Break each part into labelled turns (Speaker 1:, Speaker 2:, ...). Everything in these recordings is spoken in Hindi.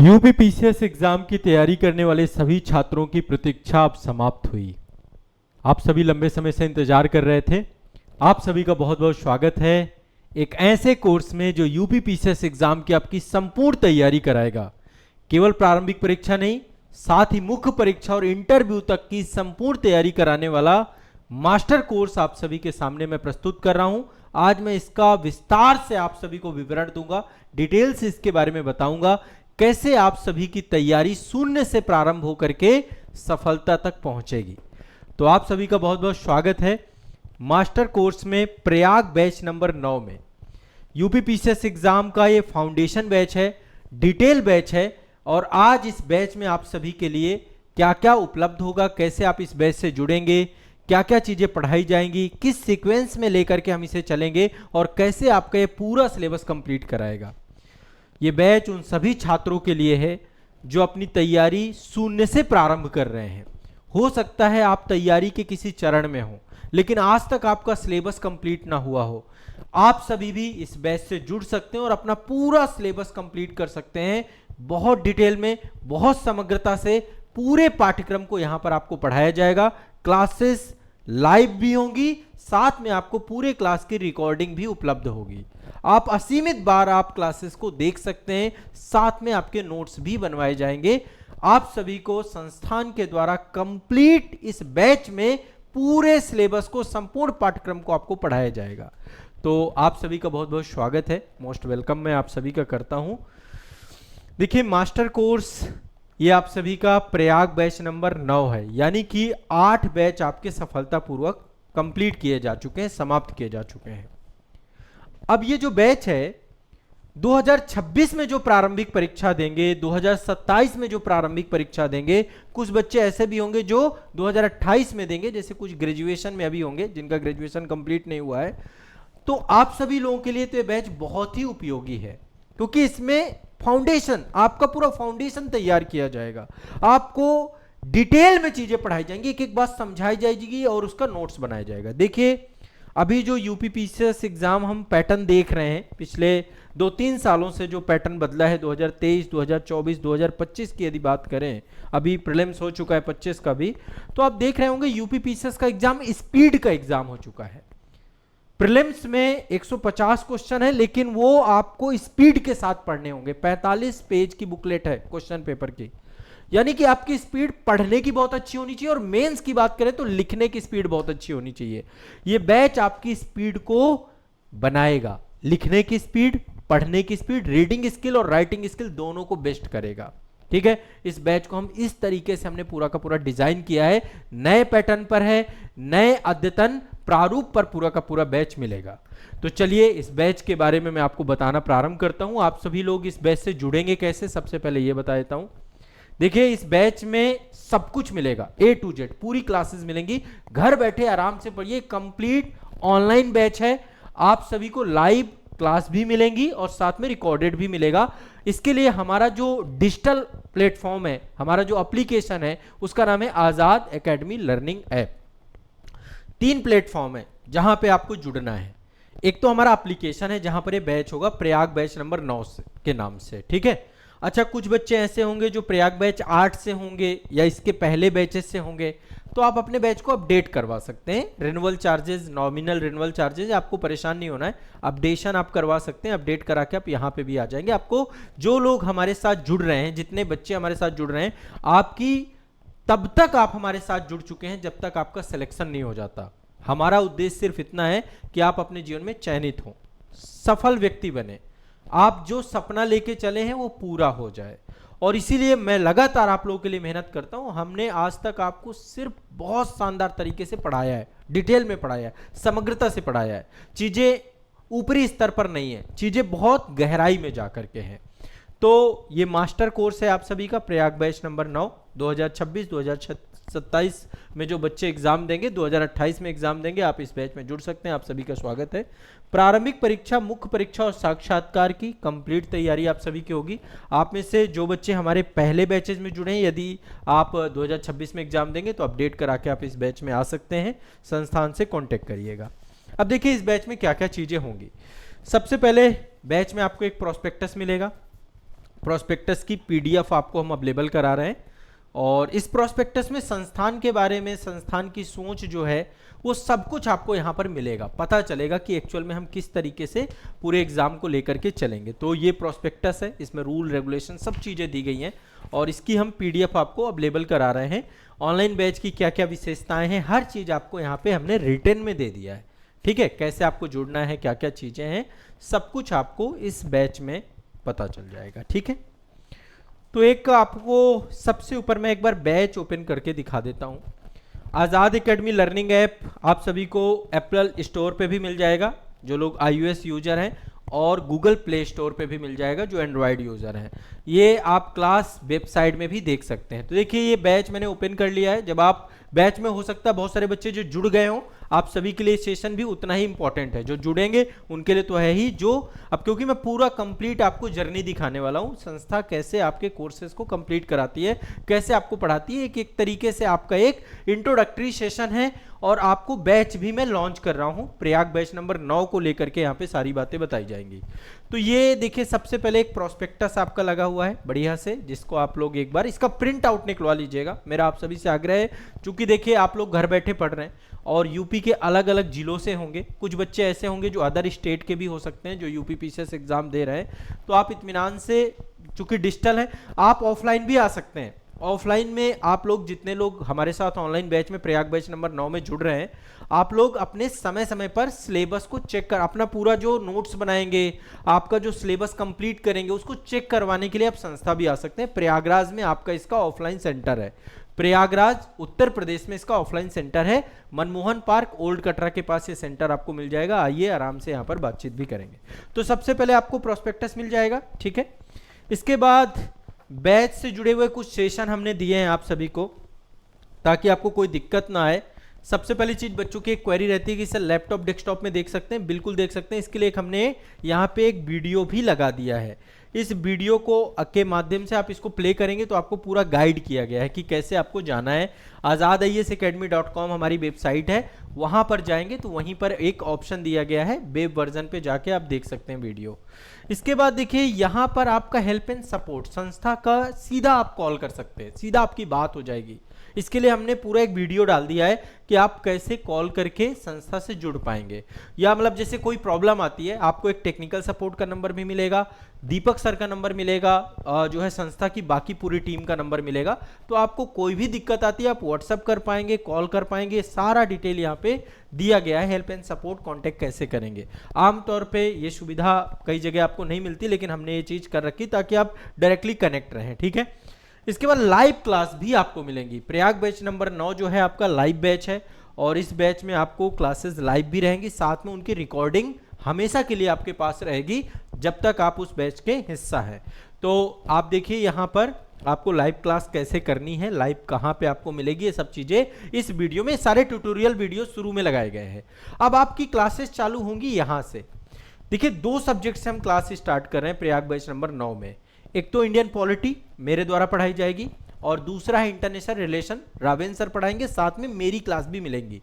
Speaker 1: यूपी पीसीएस एग्जाम की तैयारी करने वाले सभी छात्रों की प्रतीक्षा अब समाप्त हुई। आप सभी लंबे समय से इंतजार कर रहे थे। आप सभी का बहुत बहुत स्वागत है एक ऐसे कोर्स में जो यूपी पीसीएस एग्जाम की आपकी संपूर्ण तैयारी कराएगा। केवल प्रारंभिक परीक्षा नहीं, साथ ही मुख्य परीक्षा और इंटरव्यू तक की संपूर्ण तैयारी कराने वाला मास्टर कोर्स आप सभी के सामने मैं प्रस्तुत कर रहा हूं। आज मैं इसका विस्तार से आप सभी को विवरण दूंगा, डिटेल से इसके बारे में बताऊंगा, कैसे आप सभी की तैयारी शून्य से प्रारंभ होकर के सफलता तक पहुंचेगी। तो आप सभी का बहुत बहुत स्वागत है मास्टर कोर्स में प्रयाग बैच नंबर 9 में। यूपी पीसीएस एग्जाम का ये फाउंडेशन बैच है, डिटेल बैच है। और आज इस बैच में आप सभी के लिए क्या क्या उपलब्ध होगा, कैसे आप इस बैच से जुड़ेंगे, क्या क्या चीजें पढ़ाई जाएंगी, किस सीक्वेंस में लेकर के हम इसे चलेंगे और कैसे आपका ये पूरा सिलेबस कंप्लीट कराएगा। ये बैच उन सभी छात्रों के लिए है जो अपनी तैयारी शून्य से प्रारंभ कर रहे हैं। हो सकता है आप तैयारी के किसी चरण में हो, लेकिन आज तक आपका सिलेबस कंप्लीट ना हुआ हो। आप सभी भी इस बैच से जुड़ सकते हैं और अपना पूरा सिलेबस कंप्लीट कर सकते हैं। बहुत डिटेल में, बहुत समग्रता से पूरे पाठ्यक्रम को यहां पर आपको पढ़ाया जाएगा। क्लासेस लाइव भी होंगी, साथ में आपको पूरे क्लास की रिकॉर्डिंग भी उपलब्ध होगी। आप असीमित बार आप क्लासेस को देख सकते हैं, साथ में आपके नोट्स भी बनवाए जाएंगे। आप सभी को संस्थान के द्वारा कंप्लीट इस बैच में पूरे सिलेबस को, संपूर्ण पाठ्यक्रम को आपको पढ़ाया जाएगा। तो आप सभी का बहुत बहुत स्वागत है, मोस्ट वेलकम मैं आप सभी का करता हूं। देखिए, मास्टर कोर्स ये आप सभी का प्रयाग बैच नंबर 9 है, यानी कि 8 बैच आपके सफलतापूर्वक कंप्लीट किए जा चुके हैं, समाप्त किए जा चुके हैं। अब ये जो बैच है 2026 में जो प्रारंभिक परीक्षा देंगे, 2027 में जो प्रारंभिक परीक्षा देंगे, कुछ बच्चे ऐसे भी होंगे जो 2028 में देंगे, जैसे कुछ ग्रेजुएशन में अभी होंगे जिनका ग्रेजुएशन कंप्लीट नहीं हुआ है। तो आप सभी लोगों के लिए तो ये बैच बहुत ही उपयोगी है, क्योंकि इसमें फाउंडेशन, आपका पूरा फाउंडेशन तैयार किया जाएगा। आपको डिटेल में चीजें पढ़ाई जाएंगी, एक एक बात समझाई जाएगी और उसका नोट्स बनाया जाएगा। देखिए, अभी जो यूपी पीसीएस एग्जाम हम पैटर्न देख रहे हैं, पिछले 2-3 सालों से जो पैटर्न बदला है, 2023, 2024, 2025 की यदि बात करें, अभी प्रीलिम्स हो चुका है 25 का भी, तो आप देख रहे होंगे यूपी पीसीएस का एग्जाम स्पीड का एग्जाम हो चुका है। प्रीलिम्स में 150 क्वेश्चन है, लेकिन वो आपको स्पीड के साथ पढ़ने होंगे। 45 पेज की बुकलेट है क्वेश्चन पेपर की, यानी कि आपकी स्पीड पढ़ने की बहुत अच्छी होनी चाहिए, और मेंस की बात करें तो लिखने की स्पीड बहुत अच्छी होनी चाहिए। ये बैच आपकी स्पीड को बनाएगा, लिखने की स्पीड, पढ़ने की स्पीड, रीडिंग स्किल और राइटिंग स्किल दोनों को बेस्ट करेगा। ठीक है, इस बैच को हम इस तरीके से हमने पूरा का पूरा डिजाइन किया है, नए पैटर्न पर है, नए अद्यतन प्रारूप पर पूरा का पूरा बैच मिलेगा। तो चलिए इस बैच के बारे में मैं आपको बताना प्रारंभ करता हूं। आप सभी लोग इस बैच से जुड़ेंगे कैसे, सबसे पहले ये बता देता हूं। देखिए, इस बैच में सब कुछ मिलेगा, A to Z पूरी क्लासेस मिलेंगी। घर बैठे आराम से पढ़िए, कंप्लीट ऑनलाइन बैच है। आप सभी को लाइव क्लास भी मिलेंगी और साथ में रिकॉर्डेड भी मिलेगा। इसके लिए हमारा जो डिजिटल प्लेटफॉर्म है, हमारा जो एप्लीकेशन है, उसका नाम है आजाद एकेडमी लर्निंग ऐप। 3 प्लेटफॉर्म है जहां पे आपको जुड़ना है। एक तो हमारा एप्लीकेशन है जहां पर ये बैच होगा प्रयाग बैच नंबर 9 के नाम से। ठीक है, अच्छा, कुछ बच्चे ऐसे होंगे जो प्रयाग बैच 8 से होंगे या इसके पहले बैचेस से होंगे, तो आप अपने बैच को अपडेट करवा सकते हैं। Renewal charges, nominal renewal charges, आपको परेशान नहीं होना है, अपडेशन आप करवा सकते हैं। अपडेट करा के आप यहाँ पे भी आ जाएंगे। आपको जो लोग हमारे साथ जुड़ रहे हैं, जितने बच्चे हमारे साथ जुड़ रहे हैं, आपकी तब तक आप हमारे साथ जुड़ चुके हैं जब तक आपका सिलेक्शन नहीं हो जाता। हमारा उद्देश्य सिर्फ इतना है कि आप अपने जीवन में चयनित हो, सफल व्यक्ति बने, आप जो सपना लेके चले हैं वो पूरा हो जाए। और इसीलिए मैं लगातार आप लोगों के लिए मेहनत करता हूं। हमने आज तक आपको सिर्फ बहुत शानदार तरीके से पढ़ाया है, डिटेल में पढ़ाया है, समग्रता से पढ़ाया है। चीजें ऊपरी स्तर पर नहीं है, चीजें बहुत गहराई में जाकर के हैं। तो ये मास्टर कोर्स है आप सभी का प्रयाग बैच नंबर 9। 2026, 2027 में जो बच्चे एग्जाम देंगे, 2028 में एग्जाम देंगे, आप इस बैच में जुड़ सकते हैं। आप सभी का स्वागत है। प्रारंभिक परीक्षा, मुख्य परीक्षा और साक्षात्कार की कंप्लीट तैयारी आप सभी की होगी। आप में से जो बच्चे हमारे पहले बैचेज में जुड़े हैं, यदि आप 2026 में एग्जाम देंगे तो अपडेट करा के आप इस बैच में आ सकते हैं। संस्थान से कॉन्टेक्ट करिएगा। अब देखिए इस बैच में क्या क्या चीजें होंगी। सबसे पहले बैच में आपको एक प्रोस्पेक्टस मिलेगा। प्रोस्पेक्टस की पीडीएफ आपको हम अवेलेबल करा रहे हैं और इस प्रोस्पेक्टस में संस्थान के बारे में, संस्थान की सोच जो है वो सब कुछ आपको यहाँ पर मिलेगा, पता चलेगा कि एक्चुअल में हम किस तरीके से पूरे एग्जाम को लेकर के चलेंगे। तो ये प्रोस्पेक्टस है, इसमें रूल रेगुलेशन सब चीज़ें दी गई हैं और इसकी हम पीडीएफ आपको अवेलेबल करा रहे हैं। ऑनलाइन बैच की क्या क्या विशेषताएं हैं, हर चीज़ आपको यहाँ पे हमने रिटन में दे दिया है। ठीक है, कैसे आपको जुड़ना है, क्या क्या चीज़ें हैं, सब कुछ आपको इस बैच में पता चल जाएगा। ठीक है, तो एक आपको सबसे ऊपर मैं एक बार बैच ओपन करके दिखा देता हूँ। आज़ाद एकेडमी लर्निंग ऐप आप सभी को एप्पल स्टोर पे भी मिल जाएगा जो लोग iOS यूजर हैं, और गूगल प्ले स्टोर पे भी मिल जाएगा जो एंड्रॉयड यूज़र हैं। ये आप क्लास वेबसाइट में भी देख सकते हैं। तो देखिए ये बैच मैंने ओपन कर लिया है। जब आप बैच में, हो सकता है बहुत सारे बच्चे जो जुड़ गए हों, आप सभी के लिए सेशन भी उतना ही इंपॉर्टेंट है। जो जुड़ेंगे उनके लिए तो है ही, जो अब क्योंकि मैं पूरा कंप्लीट आपको जर्नी दिखाने वाला हूँ, संस्था कैसे आपके कोर्सेज को कंप्लीट कराती है, कैसे आपको पढ़ाती है, एक तरीके से आपका एक इंट्रोडक्टरी सेशन है। और आपको बैच भी मैं लॉन्च कर रहा हूँ, प्रयाग बैच नंबर 9 को लेकर के यहाँ पे सारी बातें बताई जाएंगी। तो ये देखिए सबसे पहले एक प्रोस्पेक्टस आपका लगा हुआ है बढ़िया से, जिसको आप लोग एक बार इसका प्रिंट आउट निकलवा लीजिएगा। मेरा आप सभी से आग्रह है, चूंकि देखिए आप लोग घर बैठे पढ़ रहे हैं और यूपी के अलग अलग जिलों से होंगे, कुछ बच्चे ऐसे होंगे जो अदर स्टेट के भी हो सकते हैं जो यूपी पीसीएस एग्जाम दे रहे हैं। तो आप इत्मीनान से, चूंकि डिजिटल है, आप ऑफलाइन भी आ सकते हैं। ऑफलाइन में आप लोग जितने लोग हमारे साथ ऑनलाइन बैच में, प्रयाग बैच नंबर 9 में जुड़ रहे हैं, आप लोग अपने समय समय पर सिलेबस को चेक कर, अपना पूरा जो नोट्स बनाएंगे, आपका जो सिलेबस कंप्लीट करेंगे, उसको चेक करवाने के लिए आप संस्था भी आ सकते हैं। प्रयागराज में आपका इसका ऑफलाइन सेंटर है, प्रयागराज उत्तर प्रदेश में इसका ऑफलाइन सेंटर है। मनमोहन पार्क ओल्ड कटरा के पास ये सेंटर आपको मिल जाएगा। आइए आराम से यहाँ पर बातचीत भी करेंगे। तो सबसे पहले आपको प्रोस्पेक्टस मिल जाएगा, ठीक है। इसके बाद बैच से जुड़े हुए कुछ सेशन हमने दिए हैं आप सभी को, ताकि आपको कोई दिक्कत ना आए। सबसे पहली चीज, बच्चों की एक क्वेरी रहती है कि सर लैपटॉप डेस्कटॉप में देख सकते हैं, बिल्कुल देख सकते हैं। इसके लिए हमने यहाँ पे एक वीडियो भी लगा दिया है। इस वीडियो को के माध्यम से आप इसको प्ले करेंगे तो आपको पूरा गाइड किया गया है कि कैसे आपको जाना है। azadiasacademy.com हमारी वेबसाइट है, वहां पर जाएंगे तो वहीं पर एक ऑप्शन दिया गया है, वेब वर्जन पे जाके आप देख सकते हैं वीडियो। इसके बाद देखिए यहाँ पर आपका हेल्प एंड सपोर्ट, संस्था का सीधा आप कॉल कर सकते हैं, सीधा आपकी बात हो जाएगी। इसके लिए हमने पूरा एक वीडियो डाल दिया है कि आप कैसे कॉल करके संस्था से जुड़ पाएंगे, या मतलब जैसे कोई प्रॉब्लम आती है, आपको एक टेक्निकल सपोर्ट का नंबर भी मिलेगा, दीपक सर का नंबर मिलेगा, जो है संस्था की बाकी पूरी टीम का नंबर मिलेगा। तो आपको कोई भी दिक्कत आती है आप व्हाट्सएप कर पाएंगे, कॉल कर पाएंगे, सारा डिटेल यहाँ पे दिया गया है। हेल्प एंड सपोर्ट कांटेक्ट कैसे करेंगे, आमतौर पे ये सुविधा कई जगह आपको नहीं मिलती, लेकिन हमने ये चीज कर रखी ताकि आप डायरेक्टली कनेक्ट रहें, ठीक है। इसके बाद लाइव क्लास भी आपको मिलेंगी। प्रयाग बैच नंबर 9 जो है आपका लाइव बैच है, और इस बैच में आपको क्लासेस लाइव भी रहेंगी, साथ में उनकी रिकॉर्डिंग हमेशा के लिए आपके पास रहेगी जब तक आप उस बैच के हिस्सा हैं। तो आप देखिए यहाँ पर आपको लाइव क्लास कैसे करनी है, लाइव कहाँ पे आपको मिलेगी, ये सब चीजें इस वीडियो में, सारे ट्यूटोरियल वीडियो शुरू में लगाए गए हैं। अब आपकी क्लासेस चालू होंगी यहाँ से। देखिए 2 सब्जेक्ट से हम क्लास स्टार्ट कर रहे हैं प्रयाग बैच नंबर 9 में। एक तो इंडियन पॉलिटी मेरे द्वारा पढ़ाई जाएगी, और दूसरा है इंटरनेशनल रिलेशन, रावेन सर पढ़ाएंगे, साथ में मेरी क्लास भी मिलेंगी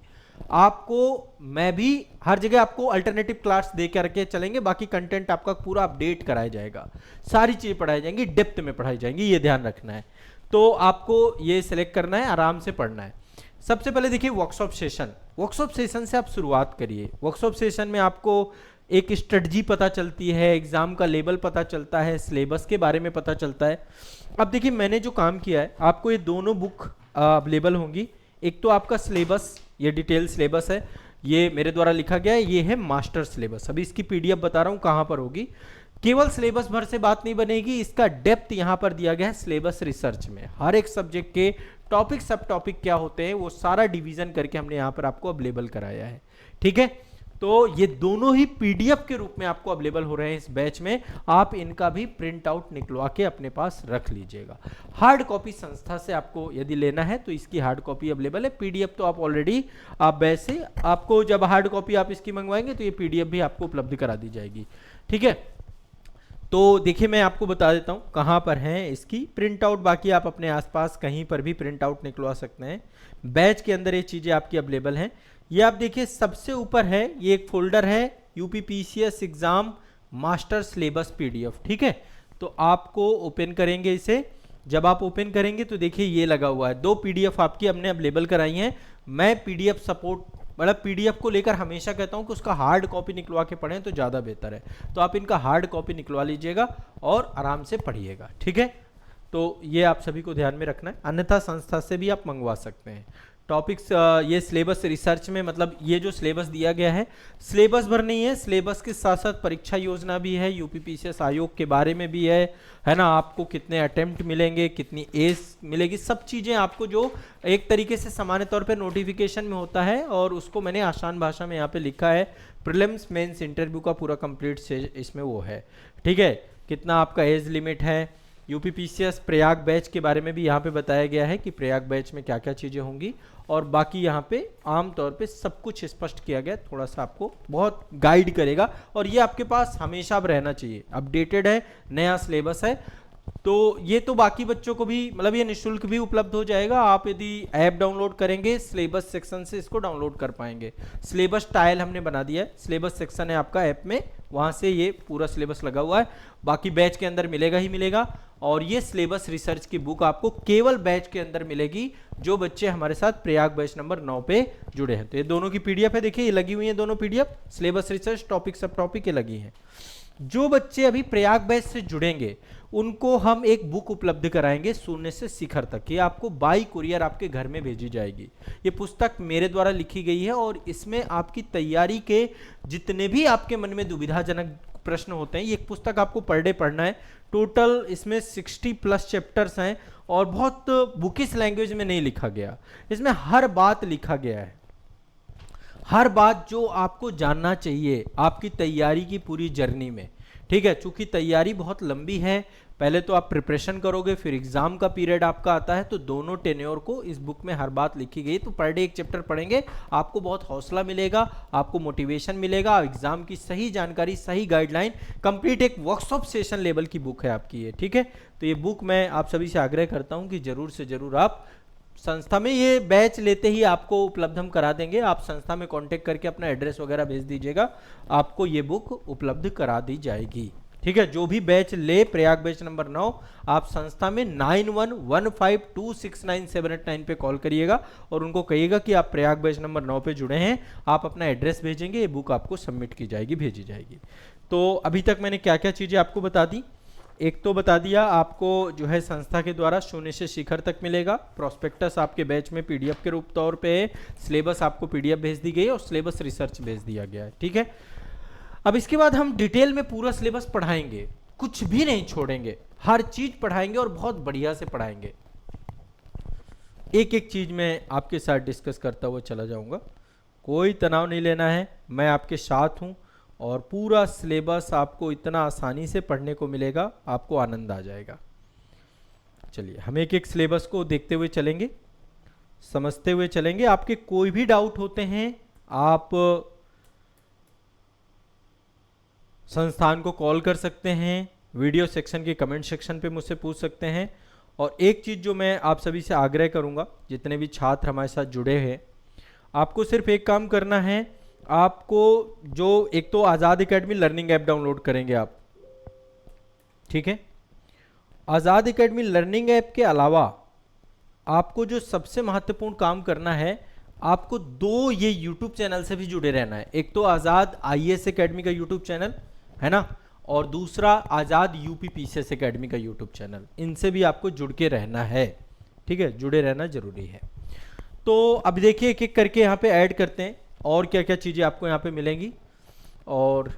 Speaker 1: आपको। मैं भी हर जगह आपको अल्टरनेटिव क्लास दे करके चलेंगे, बाकी कंटेंट आपका पूरा अपडेट कराया जाएगा, सारी चीजें पढ़ाई जाएंगी, डेप्थ में पढ़ाई जाएंगी, ये ध्यान रखना है। तो आपको ये सिलेक्ट करना है, आराम से पढ़ना है। सबसे पहले देखिए वर्कशॉप सेशन, वर्कशॉप सेशन से आप शुरुआत करिए। वर्कशॉप सेशन में आपको एक स्ट्रेटजी पता चलती है, एग्जाम का लेवल पता चलता है, सिलेबस के बारे में पता चलता है। अब देखिए मैंने जो काम किया है, आपको ये दोनों बुक अवेलेबल होंगी। एक तो आपका सिलेबस, ये डिटेल सिलेबस है, ये मेरे द्वारा लिखा गया है, ये है मास्टर सिलेबस। अभी इसकी पीडीएफ बता रहा हूँ कहाँ पर होगी। केवल सिलेबस भर से बात नहीं बनेगी, इसका डेप्थ यहाँ पर दिया गया है सिलेबस रिसर्च में। हर एक सब्जेक्ट के टॉपिक सब टॉपिक क्या होते हैं वो सारा डिवीजन करके हमने यहाँ पर आपको अवेलेबल कराया है, ठीक है। तो ये दोनों ही पीडीएफ के रूप में आपको अवेलेबल हो रहे हैं इस बैच में। आप इनका भी प्रिंट आउट निकलवा के अपने पास रख लीजिएगा। हार्ड कॉपी संस्था से आपको यदि लेना है तो इसकी हार्ड कॉपी अवेलेबल है, पीडीएफ तो आप ऑलरेडी, आप बैच से आपको जब हार्ड कॉपी आप इसकी मंगवाएंगे तो ये पीडीएफ भी आपको उपलब्ध करा दी जाएगी, ठीक है। तो देखिए मैं आपको बता देता हूँ कहाँ पर है इसकी प्रिंट आउट, बाकी आप अपने आसपास कहीं पर भी प्रिंट आउट निकलवा सकते हैं। बैच के अंदर ये चीज़ें आपकी अवेलेबल हैं। ये आप देखिए सबसे ऊपर है, ये एक फोल्डर है UP PCS exam master syllabus PDF, ठीक है। तो आपको ओपन करेंगे इसे। जब आप ओपन करेंगे तो देखिए ये लगा हुआ है, 2 पीडीएफ आपकी हमने अब लेबल कराई हैं। मैं पीडीएफ सपोर्ट मतलब पीडीएफ को लेकर हमेशा कहता हूं कि उसका हार्ड कॉपी निकलवा के पढ़ें तो ज़्यादा बेहतर है। तो आप इनका हार्ड कॉपी निकलवा लीजिएगा और आराम से पढ़िएगा, ठीक है। तो ये आप सभी को ध्यान में रखना है, अन्यथा संस्था से भी आप मंगवा सकते हैं। टॉपिक्स ये सिलेबस रिसर्च में, मतलब ये जो सिलेबस दिया गया है सिलेबस भर नहीं है, सिलेबस के साथ साथ परीक्षा योजना भी है, यूपीपीसीएस आयोग के बारे में भी है ना, आपको कितने अटेम्प्ट मिलेंगे, कितनी एज मिलेगी, सब चीज़ें आपको जो एक तरीके से सामान्य तौर पे नोटिफिकेशन में होता है, और उसको मैंने आसान भाषा में यहाँ पे लिखा है। प्रीलिम्स मेंस इंटरव्यू का पूरा कंप्लीट से इसमें वो है, ठीक है। कितना आपका एज लिमिट है, यूपीपीसीएस प्रयाग बैच के बारे में भी यहाँ पे बताया गया है कि प्रयाग बैच में क्या क्या चीज़ें होंगी, और बाकी यहाँ पे आम तौर पे सब कुछ स्पष्ट किया गया, थोड़ा सा आपको बहुत गाइड करेगा, और ये आपके पास हमेशा अब रहना चाहिए। अपडेटेड है, नया सिलेबस है, तो ये तो बाकी बच्चों को भी, मतलब ये निःशुल्क भी उपलब्ध हो जाएगा। आप यदि ऐप डाउनलोड करेंगे सिलेबस सेक्शन से इसको डाउनलोड कर पाएंगे। सिलेबस टाइल हमने बना दिया है, सिलेबस सेक्शन है आपका ऐप में, वहाँ से ये पूरा सिलेबस लगा हुआ है, बाकी बैच के अंदर मिलेगा ही मिलेगा। और ये सिलेबस रिसर्च की बुक आपको केवल बैच के अंदर मिलेगी जो बच्चे हमारे साथ प्रयाग बैच नंबर 9 पे जुड़े हैं। तो ये दोनों की पीडीएफ है, देखिए ये लगी हुई है दोनों पीडीएफ, सिलेबस रिसर्च टॉपिक सब टॉपिक ये लगी हैं। जो बच्चे अभी प्रयाग बैच से जुड़ेंगे उनको हम एक बुक उपलब्ध कराएंगे, शून्य से शिखर तक। ये आपको बाई कुरियर आपके घर में भेजी जाएगी। ये पुस्तक मेरे द्वारा लिखी गई है और इसमें आपकी तैयारी के जितने भी आपके मन में दुविधाजनक प्रश्न होते हैं, ये एक पुस्तक आपको पर डे पढ़ना है। टोटल इसमें 60+ चैप्टर्स हैं और बहुत बुकिश लैंग्वेज में नहीं लिखा गया, इसमें हर बात लिखा गया है, हर बात जो आपको जानना चाहिए आपकी तैयारी की पूरी जर्नी में, ठीक है। चूंकि तैयारी बहुत लंबी है, पहले तो आप प्रिपरेशन करोगे, फिर एग्जाम का पीरियड आपका आता है, तो दोनों टेन्योर को इस बुक में हर बात लिखी गई। तो पर डे एक चैप्टर पढ़ेंगे, आपको बहुत हौसला मिलेगा, आपको मोटिवेशन मिलेगा, एग्जाम की सही जानकारी, सही गाइडलाइन, कंप्लीट एक वर्कशॉप सेशन लेवल की बुक है आपकी ये, ठीक है। तो ये बुक मैं आप सभी से आग्रह करता हूँ कि जरूर से जरूर आप संस्था में, ये बैच लेते ही आपको उपलब्ध हम करा देंगे, आप संस्था में कांटेक्ट करके अपना एड्रेस वगैरह भेज दीजिएगा, आपको ये बुक उपलब्ध करा दी जाएगी, ठीक है। जो भी बैच ले प्रयाग बैच नंबर 9, आप संस्था में 9115269789 पे कॉल करिएगा और उनको कहिएगा कि आप प्रयाग बैच नंबर 9 पे जुड़े हैं, आप अपना एड्रेस भेजेंगे, ये बुक आपको सबमिट की जाएगी, भेजी जाएगी। तो अभी तक मैंने क्या क्या चीज़ें आपको बता दी, एक तो बता दिया आपको जो है संस्था के द्वारा शून्य से शिखर तक मिलेगा, प्रोस्पेक्टस आपके बैच में पीडीएफ के रूप तौर पे है, सिलेबस आपको पीडीएफ भेज दी गई और सिलेबस रिसर्च भेज दिया गया है, ठीक है। अब इसके बाद हम डिटेल में पूरा सिलेबस पढ़ाएंगे, कुछ भी नहीं छोड़ेंगे, हर चीज पढ़ाएंगे और बहुत बढ़िया से पढ़ाएंगे। एक एक चीज मैं आपके साथ डिस्कस करता हुआ चला जाऊंगा, कोई तनाव नहीं लेना है, मैं आपके साथ हूं और पूरा सिलेबस आपको इतना आसानी से पढ़ने को मिलेगा, आपको आनंद आ जाएगा। चलिए हम एक एक सिलेबस को देखते हुए चलेंगे, समझते हुए चलेंगे। आपके कोई भी डाउट होते हैं आप संस्थान को कॉल कर सकते हैं, वीडियो सेक्शन के कमेंट सेक्शन पे मुझसे पूछ सकते हैं। और एक चीज़ जो मैं आप सभी से आग्रह करूंगा, जितने भी छात्र हमारे साथ जुड़े हैं, आपको सिर्फ एक काम करना है, आपको जो एक तो आज़ाद एकेडमी लर्निंग ऐप डाउनलोड करेंगे आप, ठीक है। आज़ाद एकेडमी लर्निंग ऐप के अलावा आपको जो सबसे महत्वपूर्ण काम करना है, आपको 2 ये यूट्यूब चैनल से भी जुड़े रहना है। एक तो आज़ाद आईएएस एकेडमी का यूट्यूब चैनल है ना, और दूसरा आज़ाद यूपीपीसीएस एकेडमी का यूट्यूब चैनल, इनसे भी आपको जुड़ के रहना है, ठीक है, जुड़े रहना जरूरी है। तो अब देखिए एक एक करके यहाँ पे ऐड करते हैं और क्या क्या चीज़ें आपको यहाँ पे मिलेंगी। और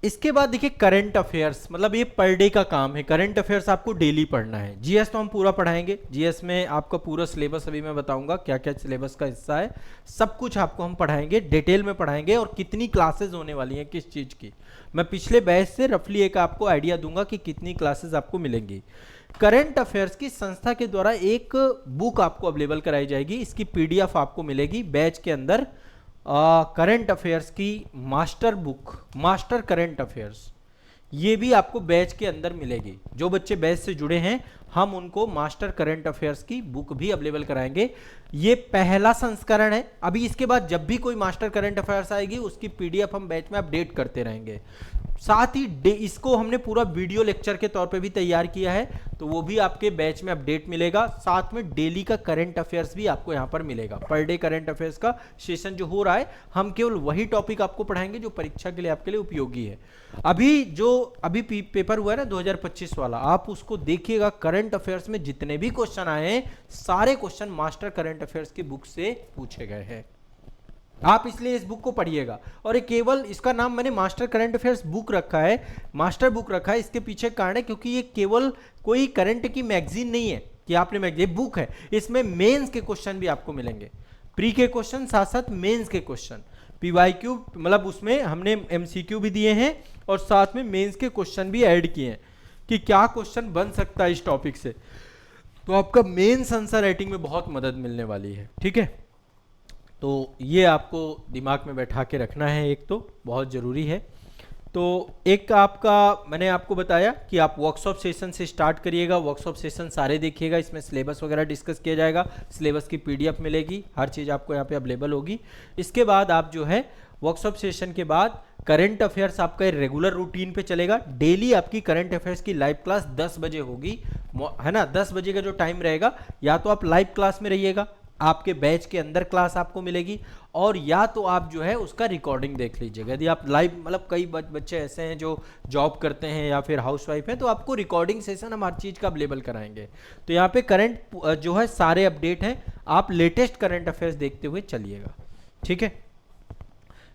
Speaker 1: इसके बाद देखिए करंट अफेयर्स, मतलब ये पर डे का काम है, करंट अफेयर्स आपको डेली पढ़ना है। जीएस तो हम पूरा पढ़ाएंगे, जीएस में आपका पूरा सिलेबस अभी मैं बताऊंगा क्या क्या सिलेबस का हिस्सा है, सब कुछ आपको हम पढ़ाएंगे, डिटेल में पढ़ाएंगे, और कितनी क्लासेस होने वाली हैं किस चीज़ की, मैं पिछले बैच से रफली एक आपको आइडिया दूंगा कि कितनी क्लासेस आपको मिलेंगी। करंट अफेयर्स की संस्था के द्वारा एक बुक आपको अवेलेबल कराई जाएगी, इसकी पीडीएफ आपको मिलेगी बैच के अंदर, करंट अफेयर्स की master book, master current affairs, ये भी आपको बैच के अंदर मिलेगी। जो बच्चे बैच से जुड़े हैं हम उनको मास्टर करंट अफेयर्स की बुक भी अवेलेबल कराएंगे। ये पहला संस्करण है। अभी इसके बाद जब भी कोई मास्टर करंट अफेयर्स आएगी उसकी पीडीएफ हम बैच में अपडेट करते रहेंगे। साथ ही इसको हमने पूरा वीडियो लेक्चर के तौर पे भी तैयार किया है, तो वो भी आपके बैच में अपडेट मिलेगा। साथ में डेली का करंट अफेयर्स भी आपको यहाँ पर मिलेगा। पर डे करंट अफेयर्स का सेशन जो हो रहा है, हम केवल वही टॉपिक आपको पढ़ाएंगे जो परीक्षा के लिए आपके लिए उपयोगी है। अभी पेपर हुआ है ना 2025 वाला, आप उसको देखिएगा। करंट अफेयर्स में जितने भी क्वेश्चन आए हैं, सारे क्वेश्चन मास्टर करंट अफेयर्स की बुक से पूछे गए हैं। आप इसलिए इस बुक को पढ़िएगा। और ये केवल, इसका नाम मैंने मास्टर करंट अफेयर्स बुक रखा है, मास्टर बुक रखा है, इसके पीछे कारण है क्योंकि ये केवल कोई करंट की मैगजीन नहीं है कि आपने मैगजीन, बुक है। इसमें मेंस के क्वेश्चन भी आपको मिलेंगे, प्री के क्वेश्चन, साथ साथ मेंस के क्वेश्चन, पीवाईक्यू, मतलब उसमें हमने एमसीक्यू भी दिए हैं और साथ में मेंस के क्वेश्चन भी ऐड किए हैं कि क्या क्वेश्चन बन सकता है इस टॉपिक से। तो आपका मेंस आंसर राइटिंग में बहुत मदद मिलने वाली है। ठीक है, तो ये आपको दिमाग में बैठा के रखना है, एक तो बहुत ज़रूरी है। तो एक आपका मैंने आपको बताया कि आप वर्कशॉप सेशन से स्टार्ट करिएगा, वर्कशॉप सेशन सारे देखिएगा, इसमें सिलेबस वगैरह डिस्कस किया जाएगा, सिलेबस की पीडीएफ मिलेगी, हर चीज़ आपको यहाँ पे अवेलेबल होगी। इसके बाद आप जो है वर्कशॉप सेशन के बाद करंट अफेयर्स आपका रेगुलर रूटीन पे चलेगा। डेली आपकी करंट अफेयर्स की लाइव क्लास 10 बजे होगी, है ना। 10 बजे का जो टाइम रहेगा, या तो आप लाइव क्लास में रहिएगा, आपके बैच के अंदर क्लास आपको मिलेगी, और या तो आप जो है उसका रिकॉर्डिंग देख लीजिएगा। यदि आप लाइव, मतलब कई बच्चे ऐसे हैं जो जॉब करते हैं या फिर हाउसवाइफ हैं, तो आपको रिकॉर्डिंग सेशन हम हर चीज़ का अवेलेबल कराएंगे। तो यहाँ पे करंट जो है सारे अपडेट हैं, आप लेटेस्ट करंट अफेयर्स देखते हुए चलिएगा। ठीक है,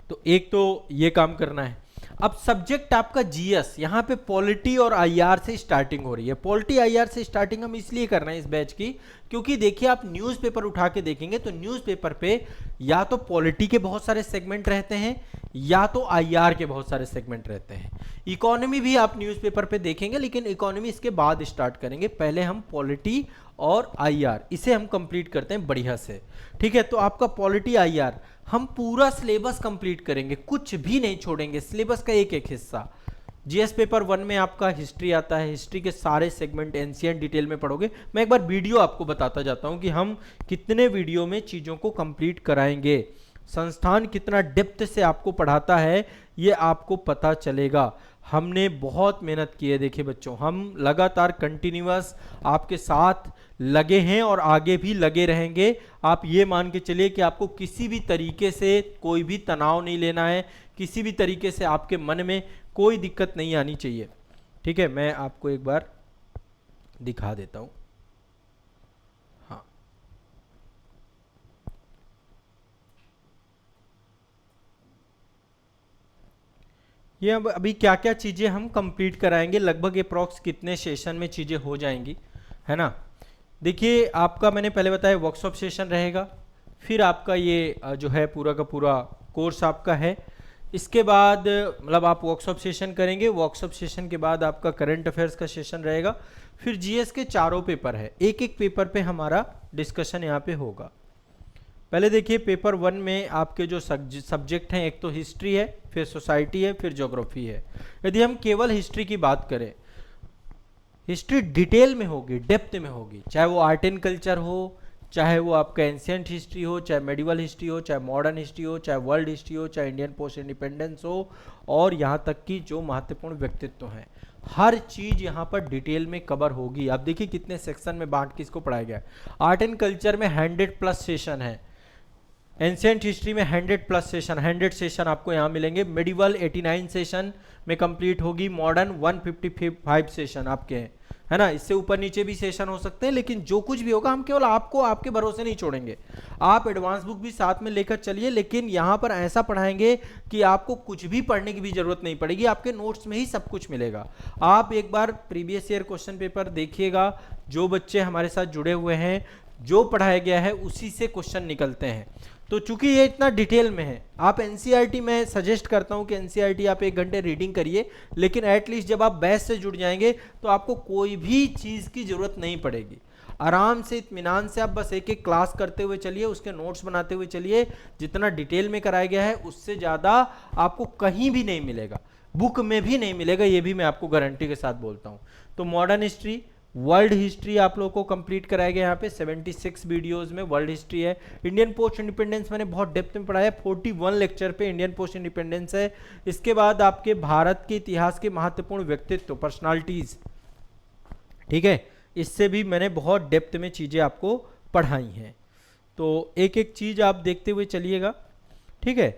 Speaker 1: तो एक तो ये काम करना है। अब सब्जेक्ट आपका जीएस, यहाँ पे पॉलिटी और आईआर से स्टार्टिंग हो रही है। पॉलिटी आईआर से स्टार्टिंग हम इसलिए कर रहे हैं इस बैच की, क्योंकि देखिए आप न्यूज़पेपर उठा के देखेंगे तो न्यूज़पेपर पे या तो पॉलिटी के बहुत सारे सेगमेंट रहते हैं, या तो आईआर के बहुत सारे सेगमेंट रहते हैं। इकोनॉमी भी आप न्यूज़पेपर पे देखेंगे, लेकिन इकोनॉमी इसके बाद स्टार्ट करेंगे। पहले हम पॉलिटी और आईआर, इसे हम कंप्लीट करते हैं बढ़िया से। ठीक है, तो आपका पॉलिटी आईआर हम पूरा सिलेबस कंप्लीट करेंगे, कुछ भी नहीं छोड़ेंगे, सिलेबस का एक एक हिस्सा। जीएस पेपर 1 में आपका हिस्ट्री आता है, हिस्ट्री के सारे सेगमेंट एंशिएंट डिटेल में पढ़ोगे। मैं एक बार वीडियो आपको बताता जाता हूं कि हम कितने वीडियो में चीज़ों को कंप्लीट कराएंगे। संस्थान कितना डेप्थ से आपको पढ़ाता है ये आपको पता चलेगा। हमने बहुत मेहनत की है। देखिए बच्चों, हम लगातार कंटिन्यूअस आपके साथ लगे हैं और आगे भी लगे रहेंगे। आप ये मान के चलिए कि आपको किसी भी तरीके से कोई भी तनाव नहीं लेना है, किसी भी तरीके से आपके मन में कोई दिक्कत नहीं आनी चाहिए। ठीक है, मैं आपको एक बार दिखा देता हूँ। हाँ, ये अभी क्या क्या चीज़ें हम कंप्लीट कराएंगे, लगभग अप्रॉक्स कितने सेशन में चीज़ें हो जाएंगी, है ना। देखिए आपका मैंने पहले बताया वर्कशॉप सेशन रहेगा, फिर आपका ये जो है पूरा का पूरा कोर्स आपका है। इसके बाद मतलब आप वर्कशॉप सेशन करेंगे, वर्कशॉप सेशन के बाद आपका करंट अफेयर्स का सेशन रहेगा, फिर जीएस के चारों पेपर है, एक एक पेपर पे हमारा डिस्कशन यहाँ पे होगा। पहले देखिए पेपर 1 में आपके जो सब्जेक्ट हैं, एक तो हिस्ट्री है, फिर सोसाइटी है, फिर ज्योग्राफी है। यदि हम केवल हिस्ट्री की बात करें, हिस्ट्री डिटेल में होगी, डेप्थ में होगी, चाहे वो आर्ट एंड कल्चर हो, चाहे वो आपका एंशिएंट हिस्ट्री हो, चाहे मेडिवल हिस्ट्री हो, चाहे मॉडर्न हिस्ट्री हो, चाहे वर्ल्ड हिस्ट्री हो, चाहे इंडियन पोस्ट इंडिपेंडेंस हो, और यहाँ तक कि जो महत्वपूर्ण व्यक्तित्व हैं, हर चीज़ यहाँ पर डिटेल में कवर होगी। आप देखिए कितने सेक्शन में बांट के इसको पढ़ाया गया है। आर्ट एंड कल्चर में 100+ सेशन है, एंशिएंट हिस्ट्री में 100+ सेशन, 100 सेशन आपको यहाँ मिलेंगे। मेडिवल 89 सेशन में कंप्लीट होगी, मॉडर्न 155 सेशन आपके हैं, है ना। इससे ऊपर नीचे भी सेशन हो सकते हैं, लेकिन जो कुछ भी होगा हम केवल आपको आपके भरोसे नहीं छोड़ेंगे। आप एडवांस बुक भी साथ में लेकर चलिए, लेकिन यहाँ पर ऐसा पढ़ाएंगे कि आपको कुछ भी पढ़ने की भी जरूरत नहीं पड़ेगी, आपके नोट्स में ही सब कुछ मिलेगा। आप एक बार प्रीवियस ईयर क्वेश्चन पेपर देखिएगा, जो बच्चे हमारे साथ जुड़े हुए हैं, जो पढ़ाया गया है उसी से क्वेश्चन निकलते हैं। तो चूंकि ये इतना डिटेल में है, आप एनसीईआरटी में सजेस्ट करता हूं कि एनसीईआरटी आप 1 घंटे रीडिंग करिए, लेकिन एटलीस्ट जब आप बैच से जुड़ जाएंगे तो आपको कोई भी चीज़ की ज़रूरत नहीं पड़ेगी। आराम से इत्मीनान से आप बस एक एक क्लास करते हुए चलिए, उसके नोट्स बनाते हुए चलिए। जितना डिटेल में कराया गया है उससे ज़्यादा आपको कहीं भी नहीं मिलेगा, बुक में भी नहीं मिलेगा, ये भी मैं आपको गारंटी के साथ बोलता हूँ। तो मॉडर्न हिस्ट्री वर्ल्ड हिस्ट्री आप लोगों को कंप्लीट कराया गया यहाँ पे 76 वीडियोस में वर्ल्ड हिस्ट्री है। इंडियन पोस्ट इंडिपेंडेंस मैंने बहुत डेप्थ में पढ़ाया, 41 लेक्चर पे इंडियन पोस्ट इंडिपेंडेंस है। इसके बाद आपके भारत के इतिहास के महत्वपूर्ण व्यक्तित्व, पर्सनालिटीज, ठीक है, इससे भी मैंने बहुत डेप्थ में चीजें आपको पढ़ाई हैं। तो एक एक चीज आप देखते हुए चलिएगा, ठीक है।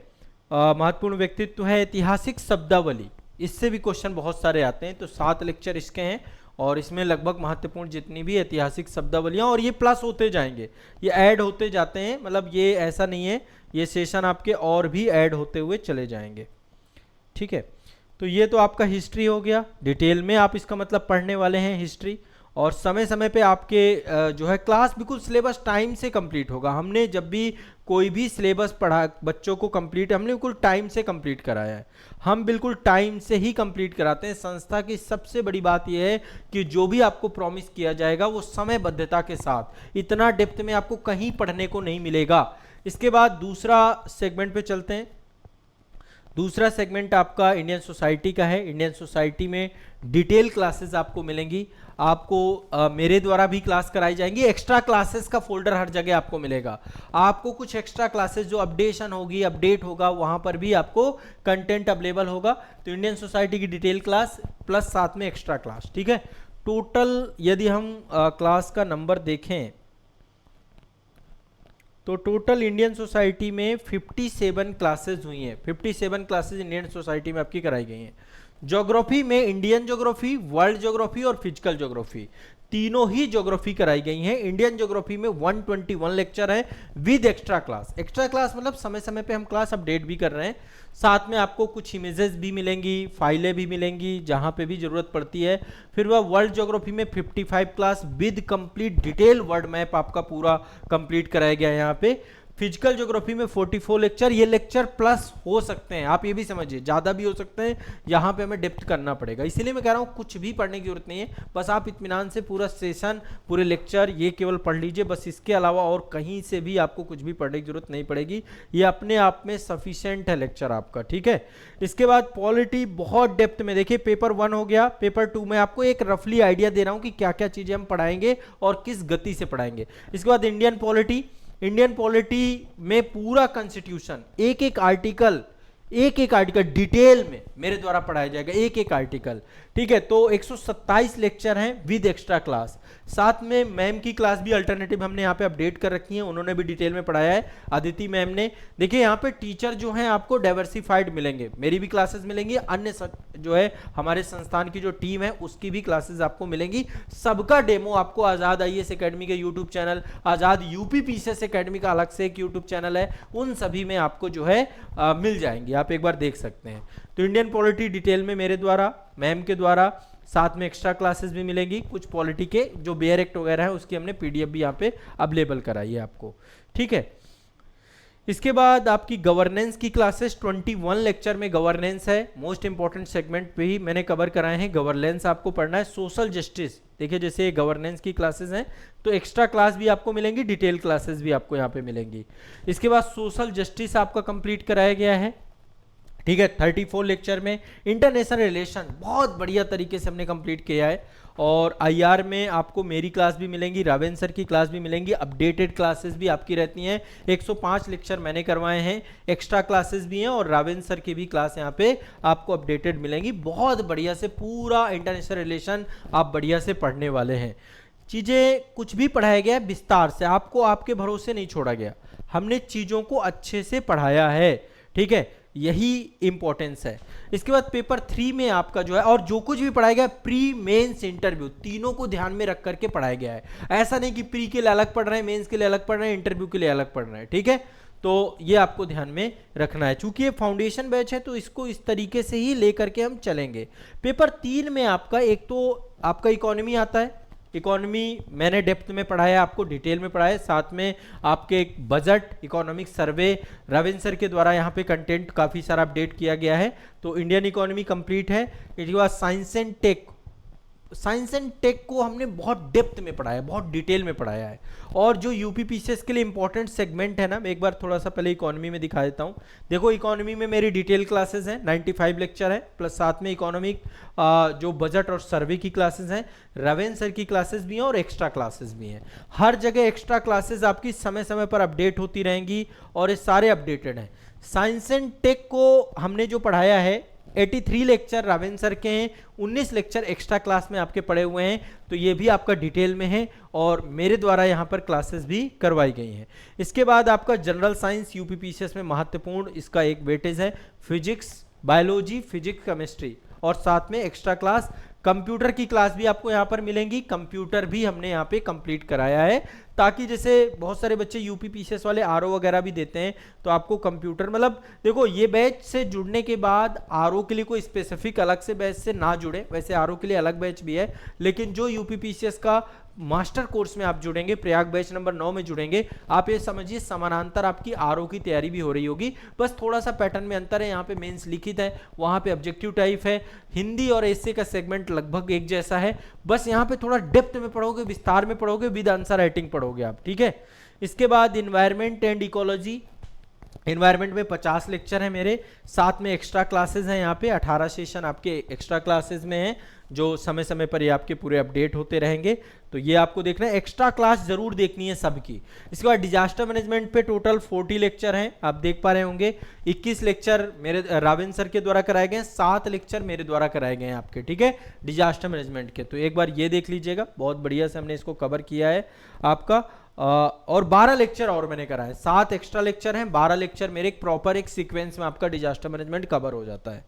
Speaker 1: महत्वपूर्ण व्यक्तित्व है, ऐतिहासिक शब्दावली, इससे भी क्वेश्चन बहुत सारे आते हैं। तो 7 लेक्चर इसके हैं और इसमें लगभग महत्वपूर्ण जितनी भी ऐतिहासिक शब्दावलियां, और ये प्लस होते जाएंगे, ये ऐड होते जाते हैं, मतलब ये ऐसा नहीं है, ये सेशन आपके और भी ऐड होते हुए चले जाएंगे, ठीक है। तो ये तो आपका हिस्ट्री हो गया, डिटेल में आप इसका मतलब पढ़ने वाले हैं हिस्ट्री। और समय समय पे आपके जो है क्लास बिल्कुल सिलेबस टाइम से कंप्लीट होगा। हमने जब भी कोई भी सिलेबस पढ़ा बच्चों को कंप्लीट, हमने बिल्कुल टाइम से कंप्लीट कराया है। हम बिल्कुल टाइम से ही कंप्लीट कराते हैं। संस्था की सबसे बड़ी बात यह है कि जो भी आपको प्रॉमिस किया जाएगा वो समयबद्धता के साथ, इतना डेप्थ में आपको कहीं पढ़ने को नहीं मिलेगा। इसके बाद दूसरा सेगमेंट पे चलते हैं। दूसरा सेगमेंट आपका इंडियन सोसाइटी का है। इंडियन सोसाइटी में डिटेल क्लासेस आपको मिलेंगी, आपको मेरे द्वारा भी क्लास कराई जाएंगी। एक्स्ट्रा क्लासेस का फोल्डर हर जगह आपको मिलेगा। आपको कुछ एक्स्ट्रा क्लासेस जो अपडेशन होगी, अपडेट होगा, वहां पर भी आपको कंटेंट अवेलेबल होगा। तो इंडियन सोसाइटी की डिटेल क्लास प्लस साथ में एक्स्ट्रा क्लास, ठीक है। टोटल यदि हम क्लास का नंबर देखें तो टोटल इंडियन सोसाइटी में 57 क्लासेस हुई हैं। 57 क्लासेस इंडियन सोसाइटी में आपकी कराई गई हैं। ज्योग्राफी में इंडियन ज्योग्राफी, वर्ल्ड ज्योग्राफी और फिजिकल ज्योग्राफी, तीनों ही ज्योग्राफी कराई गई हैं। इंडियन ज्योग्राफी में 121 लेक्चर है with extra class. Extra class मतलब समय समय पे हम क्लास अपडेट भी कर रहे हैं। साथ में आपको कुछ इमेजेस भी मिलेंगी, फाइलें भी मिलेंगी जहां पे भी जरूरत पड़ती है। फिर वह वर्ल्ड ज्योग्राफी में 55 class with complete detail world map आपका पूरा कंप्लीट कराया गया है यहाँ पे। फिजिकल ज्योग्राफी में 44 लेक्चर, ये लेक्चर प्लस हो सकते हैं, आप ये भी समझिए, ज़्यादा भी हो सकते हैं, यहाँ पे हमें डेप्थ करना पड़ेगा। इसीलिए मैं कह रहा हूँ कुछ भी पढ़ने की जरूरत नहीं है, बस आप इत्मीनान से पूरा सेशन, पूरे लेक्चर ये केवल पढ़ लीजिए बस। इसके अलावा और कहीं से भी आपको कुछ भी पढ़ने की जरूरत नहीं पड़ेगी, ये अपने आप में सफिशिएंट है लेक्चर आपका, ठीक है। इसके बाद पॉलिटी बहुत डेप्थ में, देखिए पेपर 1 हो गया, पेपर 2 में आपको एक रफली आइडिया दे रहा हूँ कि क्या क्या चीज़ें हम पढ़ाएंगे और किस गति से पढ़ाएंगे। इसके बाद इंडियन पॉलिटी, इंडियन पॉलिटी में पूरा कॉन्स्टिट्यूशन, एक एक आर्टिकल डिटेल में मेरे द्वारा पढ़ाया जाएगा, एक एक आर्टिकल, ठीक है। तो 127 लेक्चर हैं विद एक्स्ट्रा क्लास। साथ में मैम की क्लास भी अल्टरनेटिव हमने यहाँ पे अपडेट कर रखी है, उन्होंने भी डिटेल में पढ़ाया है, अदिति मैम ने। देखिए यहाँ पे टीचर जो हैं आपको डाइवर्सिफाइड मिलेंगे, मेरी भी क्लासेस मिलेंगी, अन्य जो है हमारे संस्थान की जो टीम है उसकी भी क्लासेस आपको मिलेंगी। सबका डेमो आपको आजाद IAS एकेडमी के यूट्यूब चैनल, आजाद यूपी PCS एकेडमी का अलग से एक यूट्यूब चैनल है, उन सभी में आपको जो है मिल जाएंगी, आप एक बार देख सकते हैं। तो इंडियन पॉलिटी डिटेल में मेरे द्वारा, मैम के द्वारा, साथ में एक्स्ट्रा क्लासेस भी मिलेंगी। कुछ पॉलिटी के जो बेयर एक्ट वगैरह है उसकी हमने PDF भी यहाँ पे अवेलेबल कराई है आपको, ठीक है। इसके बाद आपकी गवर्नेंस की क्लासेस 21 लेक्चर में गवर्नेंस है, मोस्ट इंपॉर्टेंट सेगमेंट पे ही मैंने कवर कराए हैं। गवर्नेंस आपको पढ़ना है। सोशल जस्टिस, देखिए जैसे गवर्नेंस की क्लासेस हैं तो एक्स्ट्रा क्लास भी आपको मिलेंगी, डिटेल क्लासेस भी आपको यहाँ पे मिलेंगी। इसके बाद सोशल जस्टिस आपका कंप्लीट कराया गया है, ठीक है। 34 लेक्चर में इंटरनेशनल रिलेशन बहुत बढ़िया तरीके से हमने कंप्लीट किया है। और IR में आपको मेरी क्लास भी मिलेंगी, रावेन सर की क्लास भी मिलेंगी, अपडेटेड क्लासेस भी आपकी रहती हैं। 105 लेक्चर मैंने करवाए हैं, एक्स्ट्रा क्लासेस भी हैं और रावेन सर की भी क्लास यहाँ पे आपको अपडेटेड मिलेंगी। बहुत बढ़िया से पूरा इंटरनेशनल रिलेशन आप बढ़िया से पढ़ने वाले हैं। चीज़ें कुछ भी पढ़ाया गया विस्तार से, आपको आपके भरोसे नहीं छोड़ा गया, हमने चीज़ों को अच्छे से पढ़ाया है, ठीक है, यही इंपॉर्टेंस है। इसके बाद पेपर 3 में आपका जो है, और जो कुछ भी पढ़ाया गया प्री मेंस इंटरव्यू, तीनों को ध्यान में रख करके पढ़ाया गया है। ऐसा नहीं कि प्री के लिए अलग पढ़ रहे हैं, मेंस के लिए अलग पढ़ रहे हैं, इंटरव्यू के लिए अलग पढ़ रहे हैं, ठीक है। तो ये आपको ध्यान में रखना है। चूंकि ये फाउंडेशन बैच है तो इसको इस तरीके से ही लेकर के हम चलेंगे। पेपर 3 में आपका एक तो आपका इकोनॉमी आता है, इकोनॉमी मैंने डेप्थ में पढ़ाया, आपको डिटेल में पढ़ाया। साथ में आपके एक budget, economic survey Ravindra sir के द्वारा यहाँ पे कंटेंट काफ़ी सारा अपडेट किया गया है। तो इंडियन इकोनॉमी कंप्लीट है। इसके बाद science and tech science and tech को हमने बहुत डेप्थ में पढ़ाया है, बहुत डिटेल में पढ़ाया है। और जो यूपीपीसीएस के लिए इंपॉर्टेंट सेगमेंट है ना, मैं एक बार थोड़ा सा पहले इकोनॉमी में दिखा देता हूँ। देखो इकोनॉमी में मेरी डिटेल क्लासेस हैं, 95 लेक्चर है, प्लस साथ में इकोनॉमिक जो बजट और सर्वे की क्लासेस हैं, रवेन सर की क्लासेस भी हैं और एक्स्ट्रा क्लासेस भी हैं। हर जगह एक्स्ट्रा क्लासेस आपकी समय समय पर अपडेट होती रहेंगी और ये सारे अपडेटेड हैं। साइंस एंड टेक को हमने जो पढ़ाया है 83 लेक्चर रावेन सर के हैं, 19 लेक्चर एक्स्ट्रा क्लास में आपके पढ़े हुए हैं, तो ये भी आपका डिटेल में है और मेरे द्वारा यहाँ पर क्लासेस भी करवाई गई हैं। इसके बाद आपका जनरल साइंस यूपीपीसीएस में महत्वपूर्ण इसका एक वेटेज है, फिजिक्स, बायोलॉजी, फिजिक्स, केमिस्ट्री और साथ में एक्स्ट्रा क्लास कंप्यूटर की क्लास भी आपको यहाँ पर मिलेंगी। कंप्यूटर भी हमने यहाँ पे कंप्लीट कराया है ताकि जैसे बहुत सारे बच्चे यूपीपीसीएस वाले आरओ वगैरह भी देते हैं, तो आपको कंप्यूटर मतलब देखो ये बैच से जुड़ने के बाद आरओ के लिए कोई स्पेसिफिक अलग से बैच से ना जुड़े, वैसे आरओ के लिए अलग बैच भी है, लेकिन जो यूपीपीसीएस का मास्टर कोर्स में आप जुड़ेंगे, प्रयाग बैच नंबर 9 में जुड़ेंगे, आप ये समझिए समानांतर आपकी आरओ की तैयारी भी हो रही होगी। बस थोड़ा सा पैटर्न में अंतर है, यहाँ पे मेंस लिखित है, वहाँ पे ऑब्जेक्टिव टाइप है, हिंदी और एसए का सेगमेंट लगभग एक जैसा है, बस यहाँ पे थोड़ा डेप्थ में पढ़ोगे, विस्तार में पढ़ोगे, विद आंसर राइटिंग पढ़ोगे आप, ठीक है। इसके बाद इन्वायरमेंट एंड इकोलॉजी, इन्वायरमेंट में 50 लेक्चर है मेरे, साथ में एक्स्ट्रा क्लासेस हैं, यहाँ पे 18 सेशन आपके एक्स्ट्रा क्लासेस में हैं, जो समय समय पर ये आपके पूरे अपडेट होते रहेंगे, तो ये आपको देखना है, एक्स्ट्रा क्लास जरूर देखनी है सबकी। इसके बाद डिजास्टर मैनेजमेंट पे टोटल 40 लेक्चर हैं, आप देख पा रहे होंगे। 21 लेक्चर मेरे रावेन सर के द्वारा कराए गए, 7 लेक्चर मेरे द्वारा कराए गए हैं आपके, ठीक है, डिजास्टर मैनेजमेंट के, तो एक बार ये देख लीजिएगा, बहुत बढ़िया से हमने इसको कवर किया है आपका। और 12 लेक्चर और मैंने कराए, 7 एक्स्ट्रा लेक्चर हैं, 12 लेक्चर मेरे एक प्रॉपर एक सीक्वेंस में आपका डिजास्टर मैनेजमेंट कवर हो जाता है,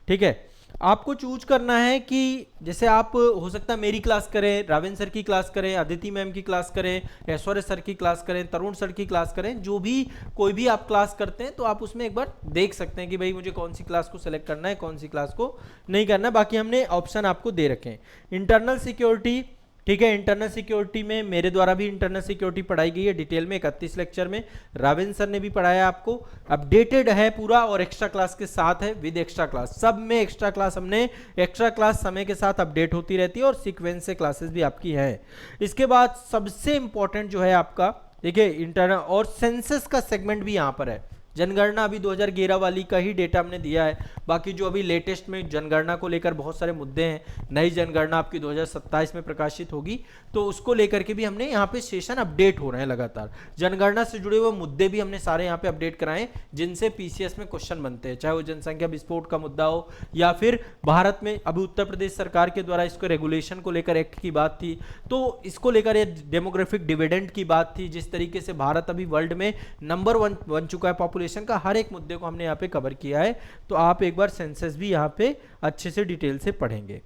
Speaker 1: ठीक है। आपको चूज करना है कि जैसे आप हो सकता है मेरी क्लास करें, रावेन सर की क्लास करें, अदिति मैम की क्लास करें, ऐश्वर्य सर की क्लास करें, तरुण सर की क्लास करें, जो भी कोई भी आप क्लास करते हैं तो आप उसमें एक बार देख सकते हैं कि भाई मुझे कौन सी क्लास को सेलेक्ट करना है, कौन सी क्लास को नहीं करना है। बाकी हमने ऑप्शन आपको दे रखे हैं। इंटरनल सिक्योरिटी, ठीक है, इंटरनल सिक्योरिटी में मेरे द्वारा भी इंटरनल सिक्योरिटी पढ़ाई गई है डिटेल में, 31 लेक्चर में रावेन सर ने भी पढ़ाया आपको, अपडेटेड है पूरा और एक्स्ट्रा क्लास के साथ है, विद एक्स्ट्रा क्लास, सब में एक्स्ट्रा क्लास, हमने एक्स्ट्रा क्लास समय के साथ अपडेट होती रहती है और सीक्वेंस से क्लासेस भी आपकी है। इसके बाद सबसे इंपॉर्टेंट जो है आपका, देखिए इंटरनल और सेंसस का सेगमेंट भी यहाँ पर है। जनगणना अभी 2011 वाली का ही डेटा हमने दिया है, बाकी जो अभी लेटेस्ट में जनगणना को लेकर बहुत सारे मुद्दे हैं, नई जनगणना आपकी 2027 में प्रकाशित होगी, तो उसको लेकर के भी हमने यहाँ पे सेशन अपडेट हो रहे हैं लगातार। जनगणना से जुड़े हुए मुद्दे भी हमने सारे यहाँ पे अपडेट कराए, जिनसे पीसीएस में क्वेश्चन बनते हैं, चाहे वो जनसंख्या विस्फोट का मुद्दा हो या फिर भारत में अभी उत्तर प्रदेश सरकार के द्वारा इसको रेगुलेशन को लेकर एक्ट की बात थी, तो इसको लेकर ये डेमोग्राफिक डिविडेंड की बात थी, जिस तरीके से भारत अभी वर्ल्ड में नंबर 1 बन चुका है पॉपुलेशन का, हर एक मुद्दे को हमने यहाँ पे कवर किया है, तो आप एक बार सेंसस भी यहाँ पे अच्छे से डिटेल से पढ़ेंगे।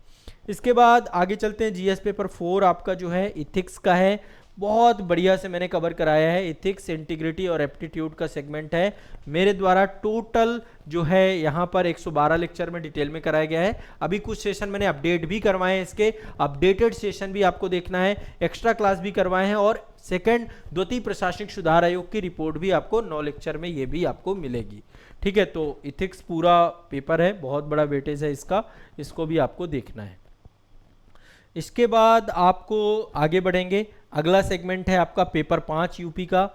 Speaker 1: इसके बाद आगे चलते हैं, जीएस पेपर 4 आपका जो है इथिक्स का है, बहुत बढ़िया से मैंने कवर कराया है, इथिक्स, इंटीग्रिटी और एप्टीट्यूड का सेगमेंट है मेरे द्वारा। टोटल जो है यहाँ पर 112 लेक्चर में डिटेल में कराया गया है। अभी कुछ सेशन मैंने अपडेट भी करवाए हैं, इसके अपडेटेड सेशन भी आपको देखना है, एक्स्ट्रा क्लास भी करवाए हैं और सेकंड द्वितीय प्रशासनिक सुधार आयोग की रिपोर्ट भी आपको 9 लेक्चर में ये भी आपको मिलेगी, ठीक है। तो इथिक्स पूरा पेपर है, बहुत बड़ा वेटेज है इसका, इसको भी आपको देखना है। इसके बाद आपको आगे बढ़ेंगे, अगला सेगमेंट है आपका पेपर 5 यूपी का,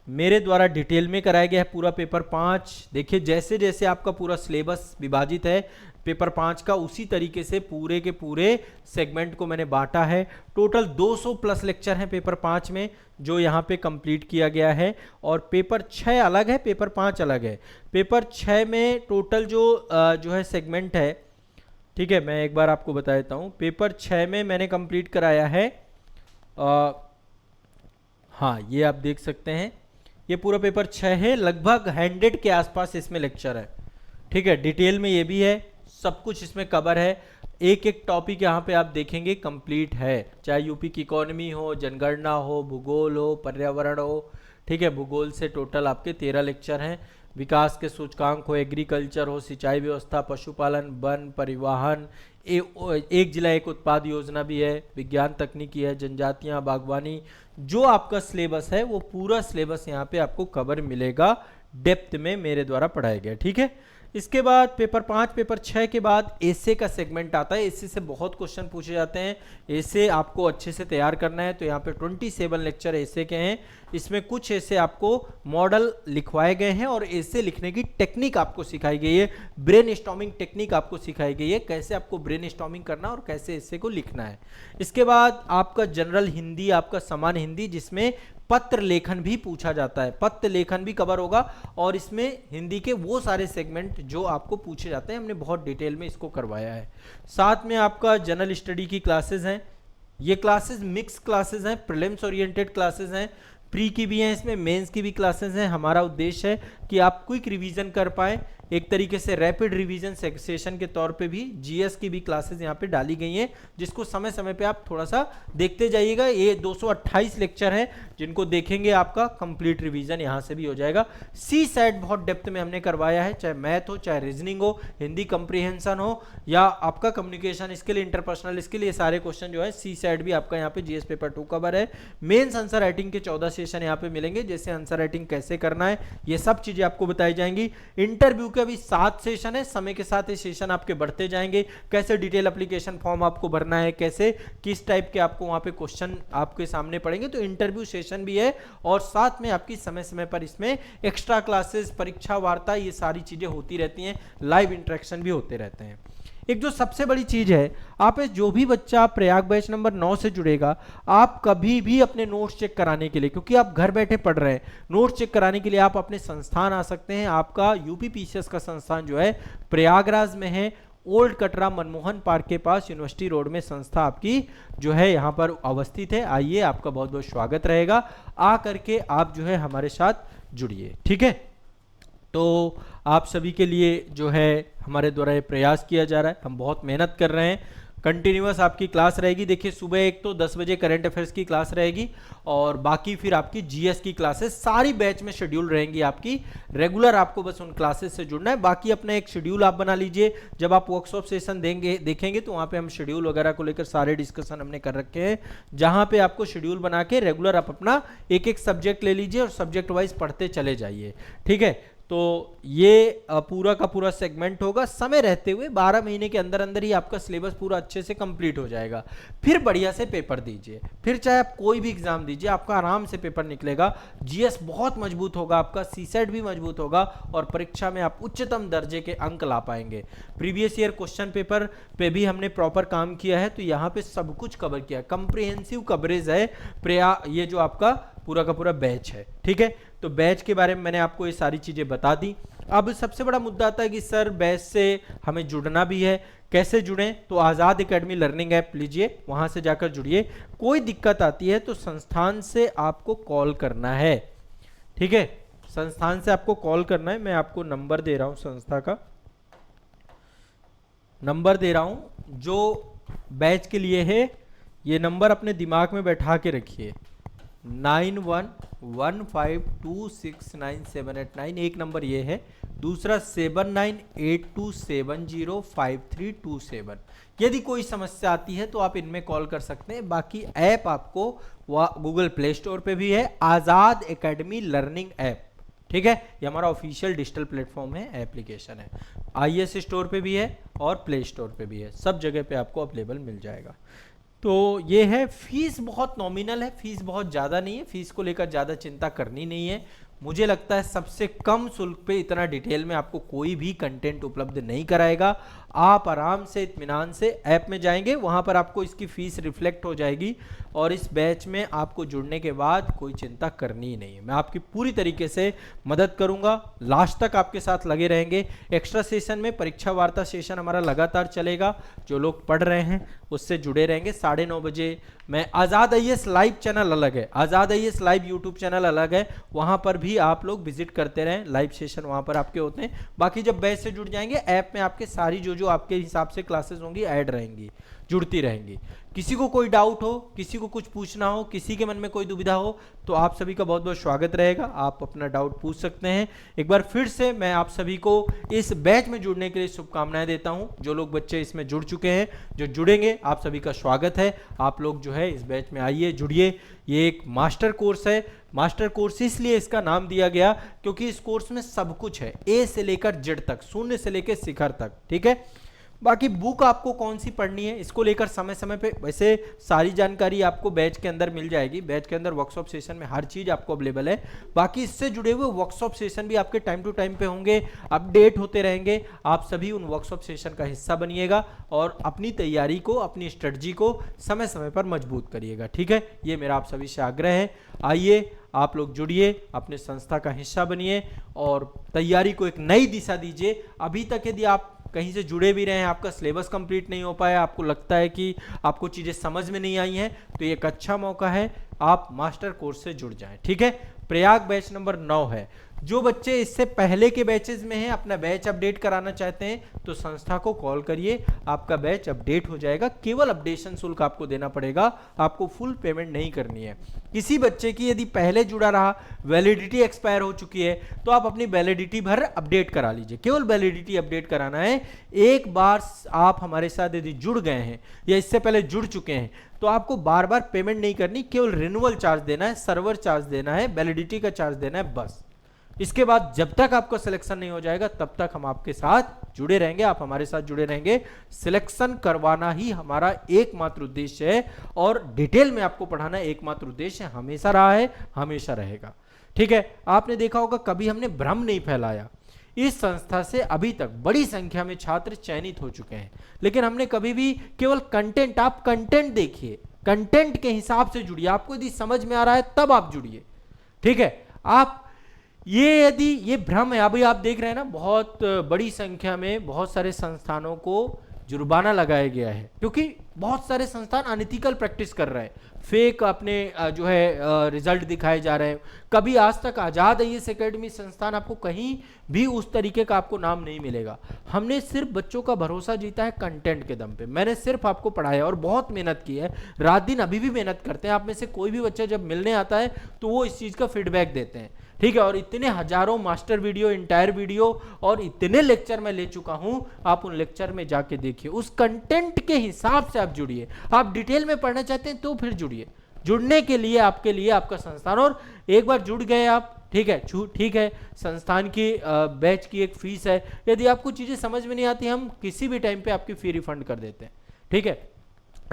Speaker 1: मेरे द्वारा डिटेल में कराया गया है पूरा पेपर 5। देखिए जैसे जैसे आपका पूरा सिलेबस विभाजित है पेपर 5 का, उसी तरीके से पूरे के पूरे सेगमेंट को मैंने बांटा है। टोटल 200 प्लस लेक्चर हैं पेपर 5 में, जो यहाँ पे कंप्लीट किया गया है, और पेपर 6 अलग है, पेपर 5 अलग है। पेपर 6 में टोटल जो है सेगमेंट है, ठीक है, मैं एक बार आपको बता देता हूँ। पेपर 6 में मैंने कंप्लीट कराया है, हाँ ये आप देख सकते हैं, ये पूरा पेपर 6 है, लगभग 100 के आसपास इसमें लेक्चर है, ठीक है। डिटेल में ये भी है, सब कुछ इसमें कवर है, एक एक टॉपिक यहाँ पे आप देखेंगे कंप्लीट है, चाहे यूपी की इकोनॉमी हो, जनगणना हो, भूगोल हो, पर्यावरण हो, ठीक है। भूगोल से टोटल आपके 13 लेक्चर हैं, विकास के सूचकांक हो, एग्रीकल्चर हो, सिंचाई व्यवस्था, पशुपालन, वन, परिवहन, एक जिला एक उत्पाद योजना भी है, विज्ञान तकनीकी है, जनजातियां, बागवानी, जो आपका सिलेबस है वो पूरा सिलेबस यहाँ पे आपको कवर मिलेगा, डेप्थ में मेरे द्वारा पढ़ाया गया, ठीक है। इसके बाद पेपर 5 पेपर 6 के बाद एसे का सेगमेंट आता है। एसे से बहुत क्वेश्चन पूछे जाते हैं, एसे आपको अच्छे से तैयार करना है। तो यहाँ पे 27 लेक्चर एसे के हैं, इसमें कुछ एसे आपको मॉडल लिखवाए गए हैं और एसे लिखने की टेक्निक आपको सिखाई गई है, ब्रेनस्टॉर्मिंग टेक्निक आपको सिखाई गई है, कैसे आपको ब्रेनस्टॉर्मिंग करना और कैसे एसे को लिखना है। इसके बाद आपका जनरल हिंदी, आपका सामान्य हिंदी, जिसमें पत्र लेखन भी पूछा जाता है, पत्र लेखन भी कवर होगा और इसमें हिंदी के वो सारे सेगमेंट जो आपको पूछे जाते हैं, हमने बहुत डिटेल में इसको करवाया है। साथ में आपका जनरल स्टडी की क्लासेस हैं, ये क्लासेस मिक्स क्लासेस हैं, प्रीलिम्स ओरिएंटेड क्लासेस हैं, प्री की भी हैं, इसमें मेंस की भी क्लासेस हैं। हमारा उद्देश्य है कि आप क्विक रिवीजन कर पाए, एक तरीके से रैपिड रिवीजन सेशन के तौर पे भी जीएस की भी क्लासेस यहाँ पे डाली गई हैं, जिसको समय समय पे आप थोड़ा सा देखते जाइएगा। ये 228 लेक्चर हैं जिनको देखेंगे आपका कंप्लीट रिवीजन यहाँ से भी हो जाएगा। सी सेट बहुत डेप्थ में हमने करवाया है, चाहे मैथ हो, चाहे रीजनिंग हो, हिंदी कंप्रीहेंशन हो, या आपका कम्युनिकेशन स्किल, इंटरपर्सनल स्किल, ये सारे क्वेश्चन जो है सी सेट भी आपका यहाँ पे जीएस पेपर 2 कवर है। मेन्स आंसर राइटिंग के 14 सेशन यहाँ पे मिलेंगे, जैसे आंसर राइटिंग कैसे करना है ये सब चीजें आपको बताई जाएंगी। इंटरव्यू अभी 7 सेशन है, समय के साथ ये सेशन आपके बढ़ते जाएंगे, कैसे डिटेल एप्लीकेशन फॉर्म आपको भरना है, कैसे किस टाइप के आपको वहां पे क्वेश्चन आपके सामने पड़ेंगे, तो इंटरव्यू सेशन भी है और साथ में आपकी समय समय पर इसमें एक्स्ट्रा क्लासेस, परीक्षा वार्ता, ये सारी चीजें होती रहती हैं, लाइव इंटरेक्शन भी होते रहते हैं। एक जो सबसे बड़ी चीज है, आप जो भी बच्चा प्रयाग बैच नंबर 9 से जुड़ेगा, आप कभी भी अपने नोट्स चेक कराने के लिए, क्योंकि आप घर बैठे पढ़ रहे हैं, नोट्स चेक कराने के लिए आप अपने संस्थान आ सकते हैं। आपका यूपीपीसीएस का संस्थान जो है प्रयागराज में है, ओल्ड कटरा मनमोहन पार्क के पास यूनिवर्सिटी रोड में संस्था आपकी जो है यहाँ पर अवस्थित है। आइए, आपका बहुत बहुत स्वागत रहेगा, आ करके आप जो है हमारे साथ जुड़िए, ठीक है। तो आप सभी के लिए जो है हमारे द्वारा ये प्रयास किया जा रहा है, हम बहुत मेहनत कर रहे हैं। कंटिन्यूअस आपकी क्लास रहेगी, देखिए सुबह एक तो 10 बजे करंट अफेयर्स की क्लास रहेगी और बाकी फिर आपकी जीएस की क्लासेस सारी बैच में शेड्यूल रहेंगी आपकी, रेगुलर आपको बस उन क्लासेस से जुड़ना है। बाकी अपना एक शेड्यूल आप बना लीजिए, जब आप वर्कशॉप सेशन देखेंगे तो वहाँ पे हम शेड्यूल वगैरह को लेकर सारे डिस्कशन हमने कर रखे हैं, जहाँ पे आपको शेड्यूल बना के रेगुलर आप अपना एक एक सब्जेक्ट ले लीजिए और सब्जेक्ट वाइज पढ़ते चले जाइए, ठीक है। तो ये पूरा का पूरा सेगमेंट होगा, समय रहते हुए 12 महीने के अंदर अंदर ही आपका सिलेबस पूरा अच्छे से कंप्लीट हो जाएगा। फिर बढ़िया से पेपर दीजिए, फिर चाहे आप कोई भी एग्जाम दीजिए, आपका आराम से पेपर निकलेगा। जीएस बहुत मजबूत होगा, आपका सीसेट भी मजबूत होगा और परीक्षा में आप उच्चतम दर्जे के अंक ला पाएंगे। प्रीवियस ईयर क्वेश्चन पेपर पे भी हमने प्रॉपर काम किया है, तो यहाँ पे सब कुछ कवर किया, कंप्रिहेंसिव कवरेज है ये जो आपका पूरा का पूरा बैच है, ठीक है। तो बैच के बारे में मैंने आपको ये सारी चीजें बता दी। अब सबसे बड़ा मुद्दा आता है कि सर बैच से हमें जुड़ना भी है, कैसे जुड़ें? तो आज़ाद एकेडमी लर्निंग ऐप लीजिए, वहां से जाकर जुड़िए। कोई दिक्कत आती है तो संस्थान से आपको कॉल करना है, ठीक है, संस्थान से आपको कॉल करना है। मैं आपको नंबर दे रहा हूं, संस्था का नंबर दे रहा हूं जो बैच के लिए है। ये नंबर अपने दिमाग में बैठा के रखिए, 9115269789, एक नंबर ये है, दूसरा 7982705327। यदि कोई समस्या आती है तो आप इनमें कॉल कर सकते हैं। बाकी ऐप आपको गूगल प्ले स्टोर पे भी है, आज़ाद एकेडमी लर्निंग ऐप, ठीक है। ये हमारा ऑफिशियल डिजिटल प्लेटफॉर्म है, एप्लीकेशन है, आईएस स्टोर पे भी है और प्ले स्टोर पे भी है, सब जगह पे आपको अवेलेबल मिल जाएगा। तो ये है, फीस बहुत नॉमिनल है, फीस बहुत ज़्यादा नहीं है, फीस को लेकर ज़्यादा चिंता करनी नहीं है। मुझे लगता है सबसे कम शुल्क पे इतना डिटेल में आपको कोई भी कंटेंट उपलब्ध नहीं कराएगा। आप आराम से इत्मीनान से ऐप में जाएंगे, वहाँ पर आपको इसकी फीस रिफ्लेक्ट हो जाएगी और इस बैच में आपको जुड़ने के बाद कोई चिंता करनी ही नहीं है। मैं आपकी पूरी तरीके से मदद करूँगा, लास्ट तक आपके साथ लगे रहेंगे। एक्स्ट्रा सेशन में परीक्षा वार्ता सेशन हमारा लगातार चलेगा, जो लोग पढ़ रहे हैं उससे जुड़े रहेंगे। 9:30 बजे मैं आज़ाद आईएएस लाइव चैनल अलग है, आज़ाद आईएएस लाइव यूट्यूब चैनल अलग है, वहाँ पर भी आप लोग विजिट करते रहें, लाइव सेशन वहाँ पर आपके होते हैं। बाकी जब बैच से जुड़ जाएंगे, ऐप में आपके सारी जो आपके हिसाब से क्लासेस होंगी ऐड रहेंगी। जुड़ती रहेंगी। किसी को कोई डाउट हो, किसी को कुछ पूछना हो, किसी के मन में कोई दुविधा हो तो आप सभी का बहुत बहुत स्वागत रहेगा, आप अपना डाउट पूछ सकते हैं। एक बार फिर से मैं आप सभी को इस बैच में जुड़ने के लिए शुभकामनाएं देता हूं। जो लोग बच्चे इसमें जुड़ चुके हैं, जो जुड़ेंगे, आप सभी का स्वागत है। आप लोग जो है इस बैच में आइए, जुड़िए। ये एक मास्टर कोर्स है। मास्टर कोर्स इसलिए इसका नाम दिया गया क्योंकि इस कोर्स में सब कुछ है, ए से लेकर जेड तक, शून्य से लेकर शिखर तक, ठीक है। बाकी बुक आपको कौन सी पढ़नी है इसको लेकर समय समय पे वैसे सारी जानकारी आपको बैच के अंदर मिल जाएगी। बैच के अंदर वर्कशॉप सेशन में हर चीज़ आपको अवेलेबल है। बाकी इससे जुड़े हुए वर्कशॉप सेशन भी आपके टाइम टू टाइम पे होंगे, अपडेट होते रहेंगे। आप सभी उन वर्कशॉप सेशन का हिस्सा बनिएगा और अपनी तैयारी को, अपनी स्ट्रेटजी को समय समय पर मजबूत करिएगा, ठीक है। ये मेरा आप सभी से आग्रह है। आइए आप लोग जुड़िए, अपने संस्था का हिस्सा बनिए और तैयारी को एक नई दिशा दीजिए। अभी तक यदि आप कहीं से जुड़े भी रहे हैं, आपका सिलेबस कंप्लीट नहीं हो पाया, आपको लगता है कि आपको चीज़ें समझ में नहीं आई हैं, तो ये एक अच्छा मौका है, आप मास्टर कोर्स से जुड़ जाएं, ठीक है। प्रयाग बैच नंबर 9 है। जो बच्चे इससे पहले के बैचेस में हैं, अपना बैच अपडेट कराना चाहते हैं तो संस्था को कॉल करिए, आपका बैच अपडेट हो जाएगा। केवल अपडेशन शुल्क आपको देना पड़ेगा, आपको फुल पेमेंट नहीं करनी है। किसी बच्चे की यदि पहले जुड़ा रहा, वैलिडिटी एक्सपायर हो चुकी है, तो आप अपनी वैलिडिटी भर अपडेट करा लीजिए। केवल वैलिडिटी अपडेट कराना है। एक बार आप हमारे साथ यदि जुड़ गए हैं या इससे पहले जुड़ चुके हैं तो आपको बार बार पेमेंट नहीं करनी, केवल रिन्यूअल चार्ज देना है, सर्वर चार्ज देना है, वैलिडिटी का चार्ज देना है, बस। इसके बाद जब तक आपका सिलेक्शन नहीं हो जाएगा तब तक हम आपके साथ जुड़े रहेंगे, आप हमारे साथ जुड़े रहेंगे। सिलेक्शन करवाना ही हमारा एकमात्र उद्देश्य है और डिटेल में आपको पढ़ाना एकमात्र उद्देश्य हमेशा रहा है, हमेशा रहेगा, ठीक है। आपने देखा होगा कभी हमने भ्रम नहीं फैलाया। इस संस्था से अभी तक बड़ी संख्या में छात्र चयनित हो चुके हैं, लेकिन हमने कभी भी केवल कंटेंट, आप कंटेंट देखिए, कंटेंट के हिसाब से जुड़िए। आपको यदि समझ में आ रहा है तब आप जुड़िए, ठीक है। आप यदि ये भ्रम है, अभी आप देख रहे हैं ना, बहुत बड़ी संख्या में बहुत सारे संस्थानों को जुर्माना लगाया गया है क्योंकि बहुत सारे संस्थान अनइथिकल प्रैक्टिस कर रहे हैं, फेक अपने जो है रिजल्ट दिखाए जा रहे हैं। कभी आज तक आज़ाद आईएएस एकेडमी संस्थान आपको कहीं भी उस तरीके का आपको नाम नहीं मिलेगा। हमने सिर्फ बच्चों का भरोसा जीता है कंटेंट के दम पे। मैंने सिर्फ आपको पढ़ाया और बहुत मेहनत की है, रात दिन अभी भी मेहनत करते हैं। आप में से कोई भी बच्चा जब मिलने आता है तो वो इस चीज़ का फीडबैक देते हैं, ठीक है। और इतने हजारों मास्टर वीडियो, इंटायर वीडियो और इतने लेक्चर मैं ले चुका हूं, आप उन लेक्चर में जाके देखिए, उस कंटेंट के हिसाब से आप जुड़िए। आप डिटेल में पढ़ना चाहते हैं तो फिर जुड़िए। जुड़ने के लिए आपके लिए आपका संस्थान, और एक बार जुड़ गए आप, ठीक है, ठीक है। संस्थान की बैच की एक फीस है, यदि आपको चीज़ें समझ में नहीं आती हम किसी भी टाइम पे आपकी फी रिफंड कर देते हैं, ठीक है।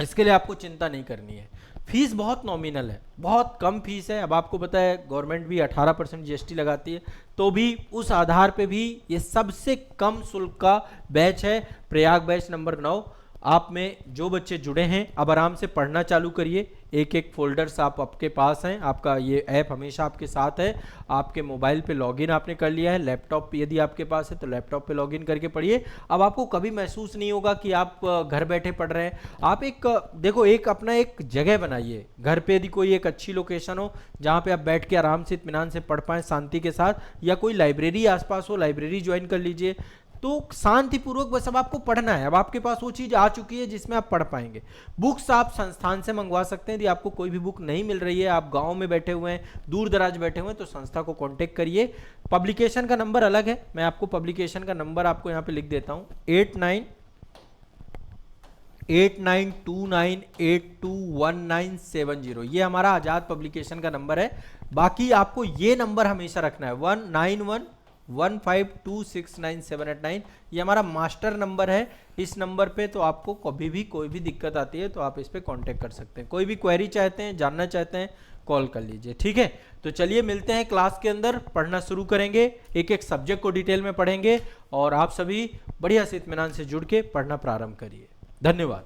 Speaker 1: इसके लिए आपको चिंता नहीं करनी है। फीस बहुत नॉमिनल है, बहुत कम फीस है। अब आपको पता है गवर्नमेंट भी 18% जीएसटी लगाती है, तो भी उस आधार पे भी ये सबसे कम शुल्क का बैच है, प्रयाग बैच नंबर 9। आप में जो बच्चे जुड़े हैं अब आराम से पढ़ना चालू करिए। एक एक फोल्डर्स आपके पास हैं, आपका ये ऐप हमेशा आपके साथ है। आपके मोबाइल पे लॉगिन आपने कर लिया है, लैपटॉप यदि आपके पास है तो लैपटॉप पे लॉगिन करके पढ़िए। अब आपको कभी महसूस नहीं होगा कि आप घर बैठे पढ़ रहे हैं। आप एक देखो, एक अपना एक जगह बनाइए घर पे, यदि कोई एक अच्छी लोकेशन हो जहाँ पे आप बैठ के आराम से इत्मीनान से पढ़ पाएँ शांति के साथ, या कोई लाइब्रेरी आसपास हो, लाइब्रेरी ज्वाइन कर लीजिए। तो शांतिपूर्वक बस अब आपको पढ़ना है। अब आपके पास वो चीज़ आ चुकी है जिसमें आप पढ़ पाएंगे। बुक्स आप संस्थान से मंगवा सकते हैं। यदि आपको कोई भी बुक नहीं मिल रही है, आप गांव में बैठे हुए हैं, दूर दराज बैठे हुए हैं, तो संस्था को कांटेक्ट करिए। पब्लिकेशन का नंबर अलग है, मैं आपको पब्लिकेशन का नंबर आपको यहाँ पे लिख देता हूँ, 8929821970। ये हमारा आज़ाद पब्लिकेशन का नंबर है। बाकी आपको ये नंबर हमेशा रखना है, 19115269789। ये हमारा मास्टर नंबर है। इस नंबर पे तो आपको कभी भी कोई भी दिक्कत आती है तो आप इस पे कांटेक्ट कर सकते हैं। कोई भी क्वेरी चाहते हैं, जानना चाहते हैं, कॉल कर लीजिए, ठीक है। तो चलिए मिलते हैं क्लास के अंदर, पढ़ना शुरू करेंगे, एक एक सब्जेक्ट को डिटेल में पढ़ेंगे और आप सभी बढ़िया से इत्मीनान से जुड़ के पढ़ना प्रारंभ करिए। धन्यवाद।